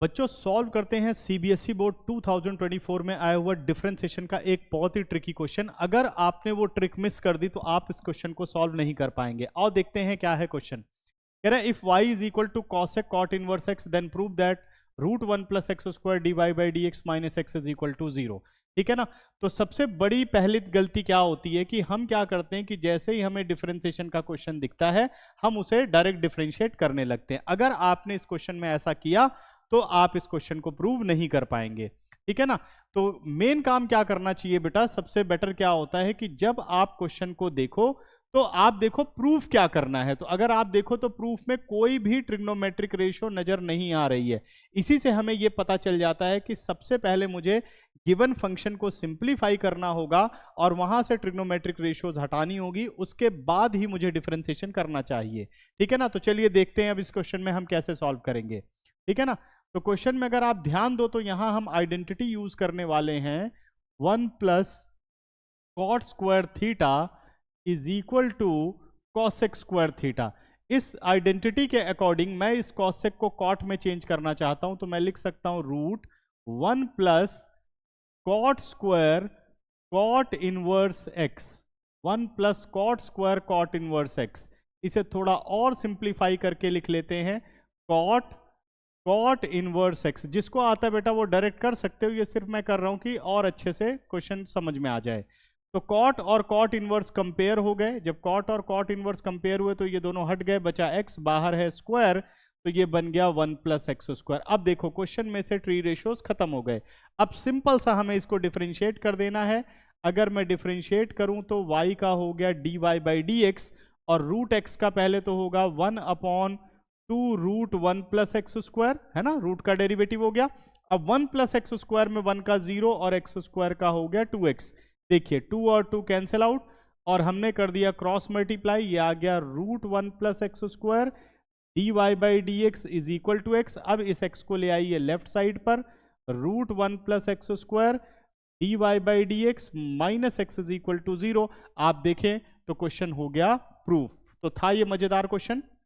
बच्चों सॉल्व करते हैं सीबीएसई बोर्ड 2024 में आया हुआ डिफरेंशिएशन का एक बहुत ही ट्रिकी क्वेश्चन। अगर आपने वो ट्रिक मिस कर दी तो आप इस क्वेश्चन को सॉल्व नहीं कर पाएंगे। आओ देखते हैं क्या है क्वेश्चन। कह रहा है if y is equal to cosec cot inverse x then prove that root one plus X square D Y by D X minus X is equal to zero. ठीक है ना। तो सबसे बड़ी पहली गलती क्या होती है कि हम क्या करते हैं कि जैसे ही हमें डिफरेंशिएशन का क्वेश्चन दिखता है हम उसे डायरेक्ट डिफरेंशिएट करने लगते हैं। अगर आपने इस क्वेश्चन में ऐसा किया तो आप इस क्वेश्चन को प्रूव नहीं कर पाएंगे। ठीक है ना। तो मेन काम क्या करना चाहिए बेटा, सबसे बेटर क्या होता है कि जब आप क्वेश्चन को देखो तो आप देखो प्रूफ क्या करना है। तो अगर आप देखो तो प्रूफ में कोई भी ट्रिग्नोमेट्रिक रेशियो नजर नहीं आ रही है। इसी से हमें यह पता चल जाता है कि सबसे पहले मुझे गिवन फंक्शन को सिंप्लीफाई करना होगा और वहां से ट्रिग्नोमेट्रिक रेशियोज हटानी होगी, उसके बाद ही मुझे डिफरेंशिएशन करना चाहिए। ठीक है ना। तो चलिए देखते हैं अब इस क्वेश्चन में हम कैसे सॉल्व करेंगे। ठीक है ना। तो क्वेश्चन में अगर आप ध्यान दो तो यहां हम आइडेंटिटी यूज करने वाले हैं 1 plus cot square theta is equal to cosec square theta. इस आइडेंटिटी के अकॉर्डिंग मैं इस कॉसेक को कॉट में चेंज करना चाहता हूं, तो मैं लिख सकता हूं root 1 plus cot square cot inverse X, 1 plus cot square cot inverse X. इसे थोड़ा और सिंप्लीफाई करके लिख लेते हैं कॉट कॉट इनवर्स एक्स। जिसको आता है बेटा वो डायरेक्ट कर सकते हो, ये सिर्फ मैं कर रहा हूं कि और अच्छे से क्वेश्चन समझ में आ जाए। तो कॉट और कॉट इनवर्स कंपेयर हो गए। जब कॉट और कॉट इनवर्स कंपेयर हुए तो ये दोनों हट गए, बचा एक्स, बाहर है स्क्वायर, तो ये बन गया 1 प्लस एक्स स्क्वायर। अब देखो क्वेश्चन में से ट्री रेशियोज खत्म हो गए। अब सिंपल सा हमें इसको डिफरेंशिएट कर देना है। अगर मैं डिफरेंशिएट करूं तो y का हो गया D Y by D X और रूट एक्स का पहले तो होगा 1 upon 2 root 1 plus X square, है ना, रूट का डेरिवेटिव हो गया। अब 1 प्लस एक्स स्क्वायर में 1 का 0 और एक्स स्क्वायर का हो गया 2x। देखिए 2 और 2 कैंसिल आउट और हमने कर दिया क्रॉस मल्टीप्लाई, ये आ गया root 1 plus X square D Y by D X is equal to X. अब इस एक्स को ले आइए लेफ्ट साइड पर, root 1 plus X square D Y by D X minus X is equal to 0। आप देखें तो क्वेश्चन हो गया प्रूफ। तो था ये मजेदार क्वेश्चन।